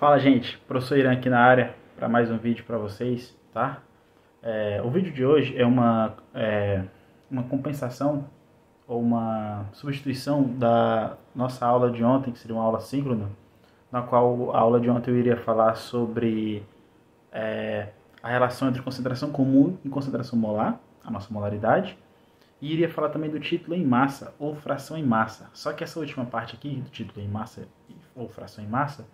Fala, gente, professor Irã aqui na área para mais um vídeo para vocês, tá? O vídeo de hoje é uma compensação ou uma substituição da nossa aula de ontem, que seria uma aula síncrona, na qual a aula de ontem eu iria falar sobre a relação entre concentração comum e concentração molar, a nossa molaridade, e iria falar também do título em massa ou fração em massa. Só que essa última parte aqui, do título em massa ou fração em massa,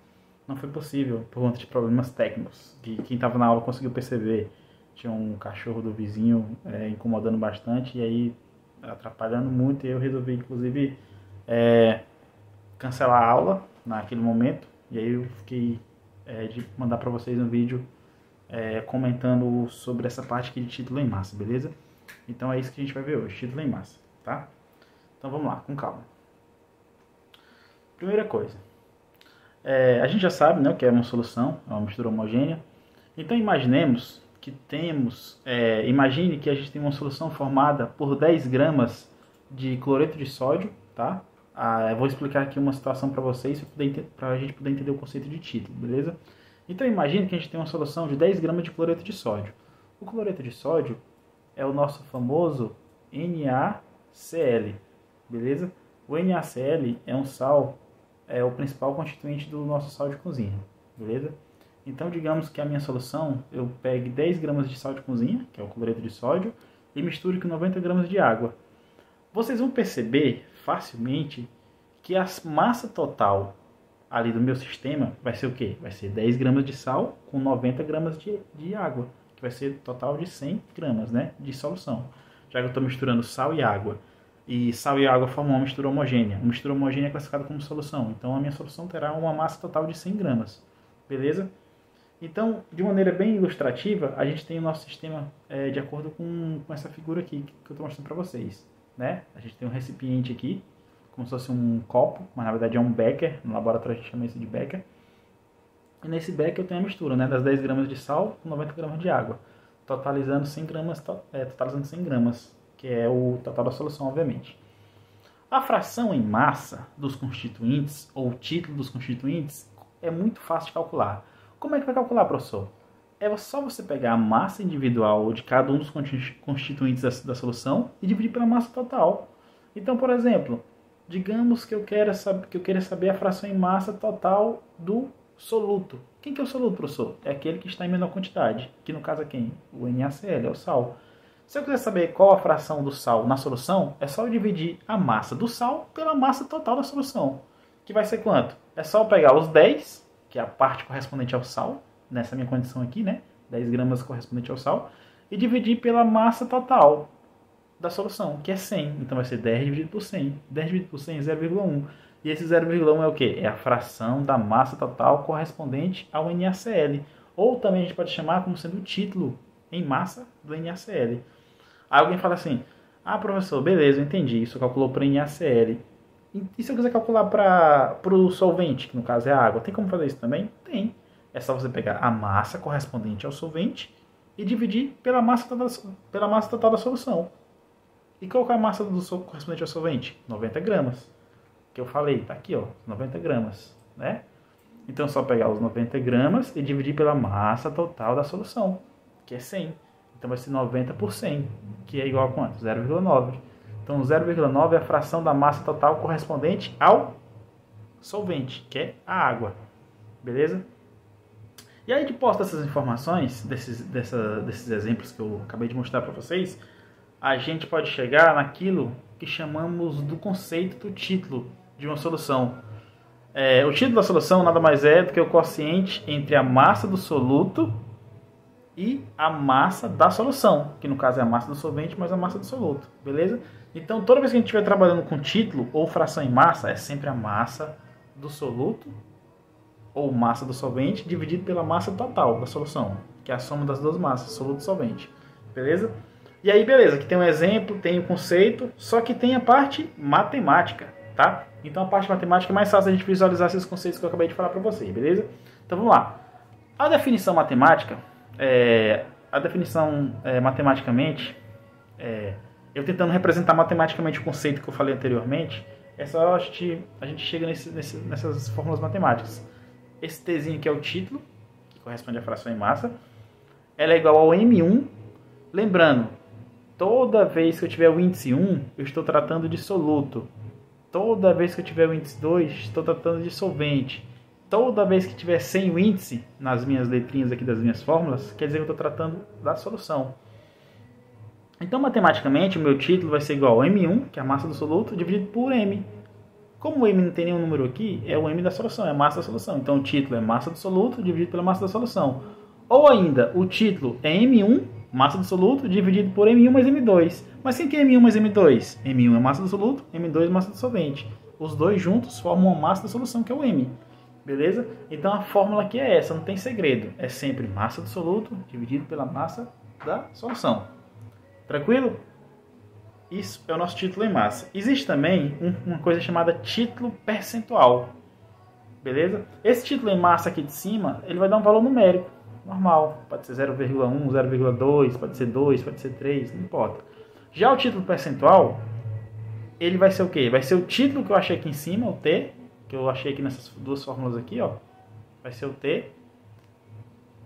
não foi possível por conta de problemas técnicos, que quem estava na aula conseguiu perceber. Tinha um cachorro do vizinho incomodando bastante e aí atrapalhando muito, e eu resolvi inclusive cancelar a aula naquele momento, e aí eu fiquei de mandar para vocês um vídeo comentando sobre essa parte aqui de título em massa, beleza? Então é isso que a gente vai ver hoje, título em massa, tá? Então vamos lá, com calma. Primeira coisa, a gente já sabe, né, o que é uma solução, é uma mistura homogênea. Então imaginemos que imagine que a gente tem uma solução formada por 10 gramas de cloreto de sódio, tá? Eu vou explicar aqui uma situação para vocês, para a gente poder entender o conceito de título, beleza? Então imagine que a gente tem uma solução de 10 gramas de cloreto de sódio. O cloreto de sódio é o nosso famoso NaCl, beleza? O NaCl é um sal, é o principal constituinte do nosso sal de cozinha, beleza? Então, digamos que a minha solução, eu pegue 10 gramas de sal de cozinha, que é o cloreto de sódio, e misture com 90 gramas de água. Vocês vão perceber facilmente que a massa total ali do meu sistema vai ser o quê? Vai ser 10 gramas de sal com 90 gramas de água, que vai ser total de 100 gramas, né, de solução. Já que eu estou misturando sal e água, e sal e água formam uma mistura homogênea. Uma mistura homogênea é classificada como solução. Então a minha solução terá uma massa total de 100 gramas. Beleza? Então, de maneira bem ilustrativa, a gente tem o nosso sistema de acordo com essa figura aqui que eu estou mostrando para vocês. Né? A gente tem um recipiente aqui, como se fosse um copo, mas na verdade é um becker. No laboratório a gente chama isso de becker. E nesse becker eu tenho a mistura, né, das 10 gramas de sal com 90 gramas de água, totalizando 100 gramas, que é o total da solução, obviamente. A fração em massa dos constituintes, ou o título dos constituintes, é muito fácil de calcular. Como é que vai calcular, professor? É só você pegar a massa individual de cada um dos constituintes da solução e dividir pela massa total. Então, por exemplo, digamos que eu queira saber a fração em massa total do soluto. Quem que é o soluto, professor? É aquele que está em menor quantidade, que no caso é quem? O NaCl, é o sal. Se eu quiser saber qual a fração do sal na solução, é só eu dividir a massa do sal pela massa total da solução. Que vai ser quanto? É só eu pegar os 10, que é a parte correspondente ao sal, nessa minha condição aqui, né? 10 gramas correspondente ao sal, e dividir pela massa total da solução, que é 100. Então vai ser 10 dividido por 100. 10 dividido por 100 é 0,1. E esse 0,1 é o quê? É a fração da massa total correspondente ao NaCl. Ou também a gente pode chamar como sendo o título em massa do NaCl. Aí alguém fala assim, professor, beleza, eu entendi, isso calculou para NaCl. E se eu quiser calcular para o solvente, que no caso é a água, tem como fazer isso também? Tem. É só você pegar a massa correspondente ao solvente e dividir pela massa total da solução. E qual é a massa correspondente ao solvente? 90 gramas. Que eu falei, tá aqui, ó, 90 gramas, né? Então é só pegar os 90 gramas e dividir pela massa total da solução, que é 100. Então vai ser 90 por 100, que é igual a quanto? 0,9. Então 0,9 é a fração da massa total correspondente ao solvente, que é a água. Beleza? E aí, depois dessas informações, desses exemplos que eu acabei de mostrar para vocês, a gente pode chegar naquilo que chamamos do conceito do título de uma solução. O título da solução nada mais é do que o quociente entre a massa do soluto e a massa da solução, que no caso é a massa do solvente mais a massa do soluto, beleza? Então, toda vez que a gente estiver trabalhando com título ou fração em massa, é sempre a massa do soluto ou massa do solvente dividido pela massa total da solução, que é a soma das duas massas, soluto e solvente, beleza? E aí, beleza, aqui tem um exemplo, tem o conceito, só que tem a parte matemática, tá? Então, a parte matemática é mais fácil a gente visualizar esses conceitos que eu acabei de falar para vocês, beleza? Então, vamos lá. A definição matemática, matematicamente, eu tentando representar matematicamente o conceito que eu falei anteriormente, é só a gente chega nessas fórmulas matemáticas. esse Tzinho aqui é o título, que corresponde à fração em massa. Ela é igual ao M1. Lembrando, toda vez que eu tiver o índice 1, eu estou tratando de soluto. Toda vez que eu tiver o índice 2, estou tratando de solvente. Toda vez que tiver sem o índice, nas minhas letrinhas aqui das minhas fórmulas, quer dizer que eu estou tratando da solução. Então, matematicamente, o meu título vai ser igual a M1, que é a massa do soluto, dividido por M. Como o M não tem nenhum número aqui, é o M da solução, é a massa da solução. Então, o título é massa do soluto dividido pela massa da solução. Ou ainda, o título é M1, massa do soluto, dividido por M1 mais M2. Mas quem que é M1 mais M2? M1 é massa do soluto, M2 é massa do solvente. Os dois juntos formam uma massa da solução, que é o M. Beleza? Então, a fórmula aqui é essa, não tem segredo. É sempre massa do soluto dividido pela massa da solução. Tranquilo? Isso é o nosso título em massa. Existe também uma coisa chamada título percentual. Beleza? Esse título em massa aqui de cima, ele vai dar um valor numérico. Normal. Pode ser 0,1, 0,2, pode ser 2, pode ser 3, não importa. Já o título percentual, ele vai ser o quê? Vai ser o título que eu achei aqui em cima, o T, que eu achei aqui nessas duas fórmulas aqui, ó. Vai ser o T.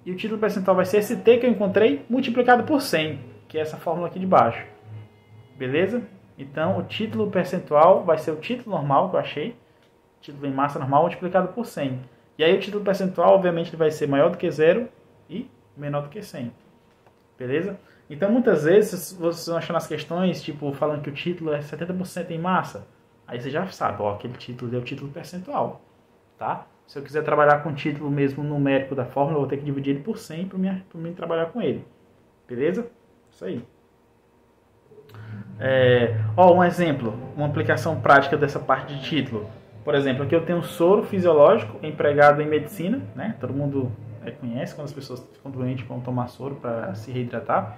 E o título percentual vai ser esse T que eu encontrei multiplicado por 100, que é essa fórmula aqui de baixo. Beleza? Então, o título percentual vai ser o título normal que eu achei. Título em massa normal multiplicado por 100. E aí o título percentual, obviamente, ele vai ser maior do que 0 e menor do que 100. Beleza? Então, muitas vezes, vocês vão achar nas questões, tipo, falando que o título é 70% em massa. Aí você já sabe, ó, aquele título é o título percentual. Tá? Se eu quiser trabalhar com o título mesmo numérico da fórmula, eu vou ter que dividir ele por 100 para mim trabalhar com ele. Beleza? Isso aí. Um exemplo, uma aplicação prática dessa parte de título. Por exemplo, aqui eu tenho um soro fisiológico empregado em medicina, né? Todo mundo conhece quando as pessoas ficam doentes vão tomar soro para se reidratar.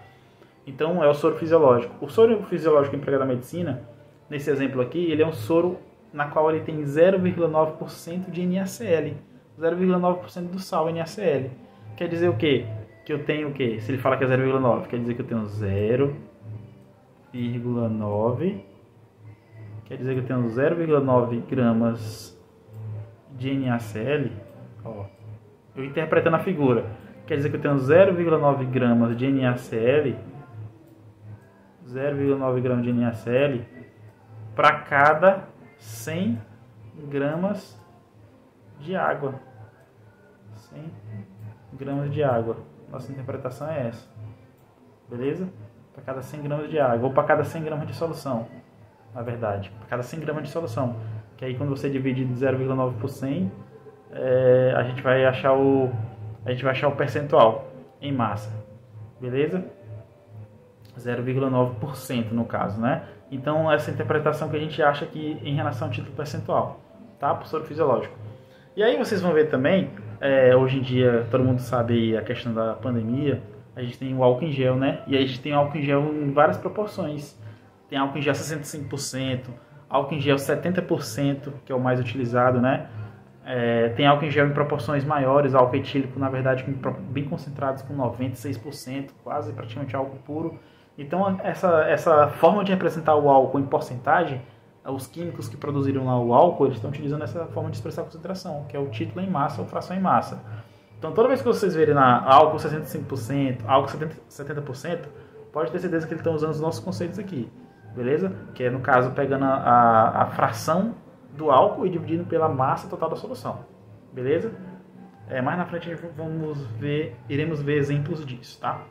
Então é o soro fisiológico. O soro fisiológico empregado na medicina, nesse exemplo aqui, ele é um soro na qual ele tem 0,9% de NaCl, 0,9% do sal NaCl. Quer dizer o quê? Que eu tenho o quê? Se ele fala que é 0,9, quer dizer que eu tenho 0,9, quer dizer que eu tenho 0,9 gramas de NaCl. Ó, eu interpretando a figura, quer dizer que eu tenho 0,9 gramas de NaCl, 0,9 gramas de NaCl para cada 100 gramas de água. 100 gramas de água. Nossa interpretação é essa. Beleza? Para cada 100 gramas de água, ou para cada 100 gramas de solução, na verdade, para cada 100 gramas de solução, que aí quando você divide de 0,9 por 100, a gente vai achar o percentual em massa, beleza? 0,9% no caso, né? Então essa interpretação que a gente acha aqui em relação ao título percentual, tá? Por soro fisiológico. E aí vocês vão ver também, hoje em dia todo mundo sabe a questão da pandemia. A gente tem o álcool em gel, né? E aí a gente tem álcool em gel em várias proporções. Tem álcool em gel 65%, álcool em gel 70%, que é o mais utilizado, né? Tem álcool em gel em proporções maiores, álcool etílico, na verdade, bem concentrados com 96%, quase praticamente álcool puro. Então, essa forma de representar o álcool em porcentagem, os químicos que produziram lá o álcool, eles estão utilizando essa forma de expressar a concentração, que é o título em massa ou fração em massa. Então, toda vez que vocês verem na álcool 65%, álcool 70%, pode ter certeza que eles estão usando os nossos conceitos aqui, beleza? Que é, no caso, pegando a fração do álcool e dividindo pela massa total da solução, beleza? Mais na frente iremos ver exemplos disso, tá?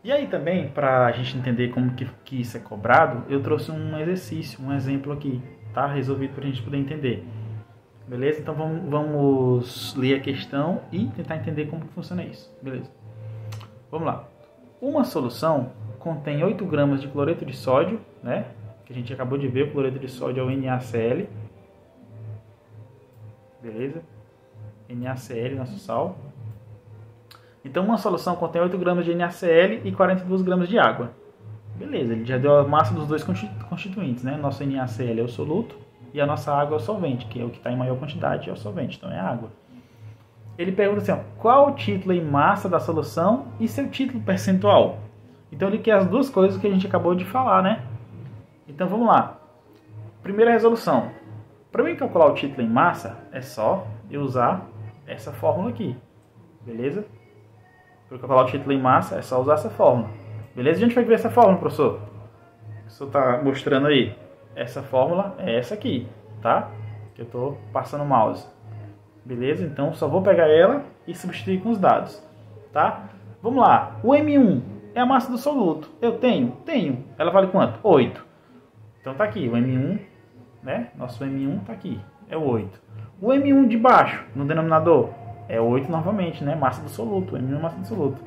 E aí também, para a gente entender como que isso é cobrado, eu trouxe um exercício, um exemplo aqui, tá? Resolvido para a gente poder entender. Beleza? Então vamos ler a questão e tentar entender como que funciona isso. Beleza? Vamos lá. Uma solução contém 8 gramas de cloreto de sódio, né? Que a gente acabou de ver, o cloreto de sódio é o NaCl. Beleza? NaCl, nosso sal. Então uma solução contém 8 gramas de NaCl e 42 gramas de água. Beleza, ele já deu a massa dos dois constituintes, né? Nosso NaCl é o soluto e a nossa água é o solvente, que é o que está em maior quantidade, é o solvente, então é a água. Ele pergunta assim, ó, qual o título em massa da solução e seu título percentual? Então ele quer as duas coisas que a gente acabou de falar, né? Então vamos lá. Primeira resolução. Para mim calcular o título em massa, é só eu usar essa fórmula aqui, beleza? Para calcular o título em massa é só usar essa fórmula, beleza? A gente vai ver essa fórmula, professor. O professor está mostrando aí. Essa fórmula é essa aqui, tá? Que eu estou passando o mouse, beleza? Então só vou pegar ela e substituir com os dados, tá? Vamos lá, o M1 é a massa do soluto. Eu tenho? Tenho. Ela vale quanto? 8. Então tá aqui, o M1, né? Nosso M1 tá aqui, é o 8. O M1 de baixo, no denominador, é 8 novamente, né? Massa do soluto, o M1 é massa do soluto.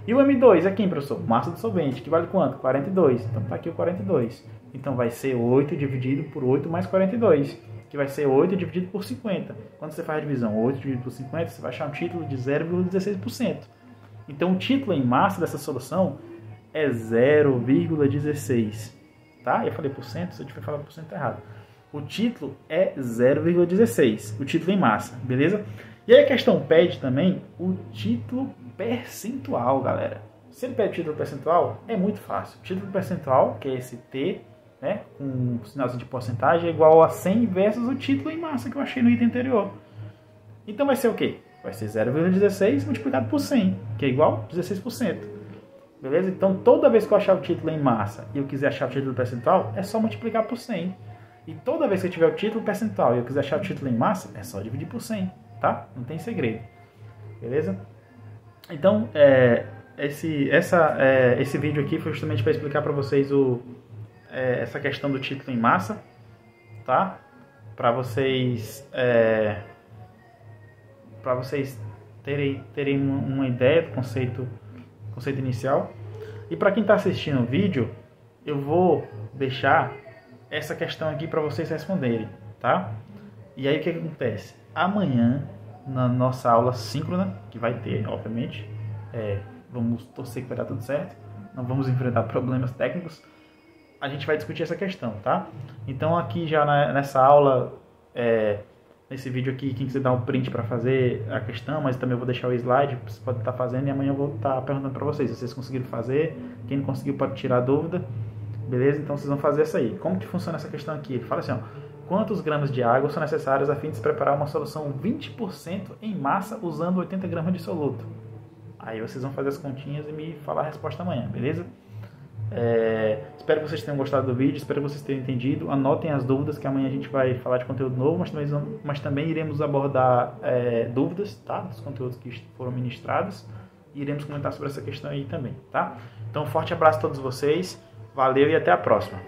E o M2 é quem, professor? Massa do solvente, que vale quanto? 42. Então tá aqui o 42. Então vai ser 8 dividido por 8 mais 42, que vai ser 8 dividido por 50. Quando você faz a divisão 8 dividido por 50, você vai achar um título de 0,16%. Então o título em massa dessa solução é 0,16. Tá? Eu falei por cento, se eu tiver falado por cento errado. O título é 0,16, o título em massa, beleza? E aí a questão pede também o título percentual, galera. Se ele pede o título percentual, é muito fácil. O título percentual, que é esse T, né, com um sinalzinho de porcentagem, é igual a 100 versus o título em massa que eu achei no item anterior. Então vai ser o quê? Vai ser 0,16 multiplicado por 100, que é igual a 16%. Beleza? Então toda vez que eu achar o título em massa e eu quiser achar o título percentual, é só multiplicar por 100. E toda vez que eu tiver o título percentual e eu quiser achar o título em massa, é só dividir por 100, tá? Não tem segredo. Beleza? Então, esse vídeo aqui foi justamente para explicar para vocês essa questão do título em massa, tá? Para vocês terem uma ideia do conceito inicial. E para quem está assistindo o vídeo, eu vou deixar essa questão aqui para vocês responderem, tá? E aí o que acontece? Amanhã, na nossa aula síncrona, que vai ter, obviamente, vamos torcer que vai dar tudo certo, não vamos enfrentar problemas técnicos, a gente vai discutir essa questão, tá? Então aqui já nessa aula, nesse vídeo aqui, quem quiser dar um print para fazer a questão, mas também eu vou deixar o slide, você pode estar fazendo e amanhã eu vou estar perguntando para vocês se vocês conseguiram fazer, quem não conseguiu pode tirar a dúvida, beleza? Então vocês vão fazer essa aí. Como que funciona essa questão aqui? Ele fala assim, ó, quantos gramas de água são necessários a fim de se preparar uma solução 20% em massa usando 80 gramas de soluto? Aí vocês vão fazer as continhas e me falar a resposta amanhã, beleza? Espero que vocês tenham gostado do vídeo, espero que vocês tenham entendido. Anotem as dúvidas, que amanhã a gente vai falar de conteúdo novo, mas também iremos abordar dúvidas, tá? Dos conteúdos que foram ministrados, e iremos comentar sobre essa questão aí também, tá? Então, um forte abraço a todos vocês, valeu e até a próxima.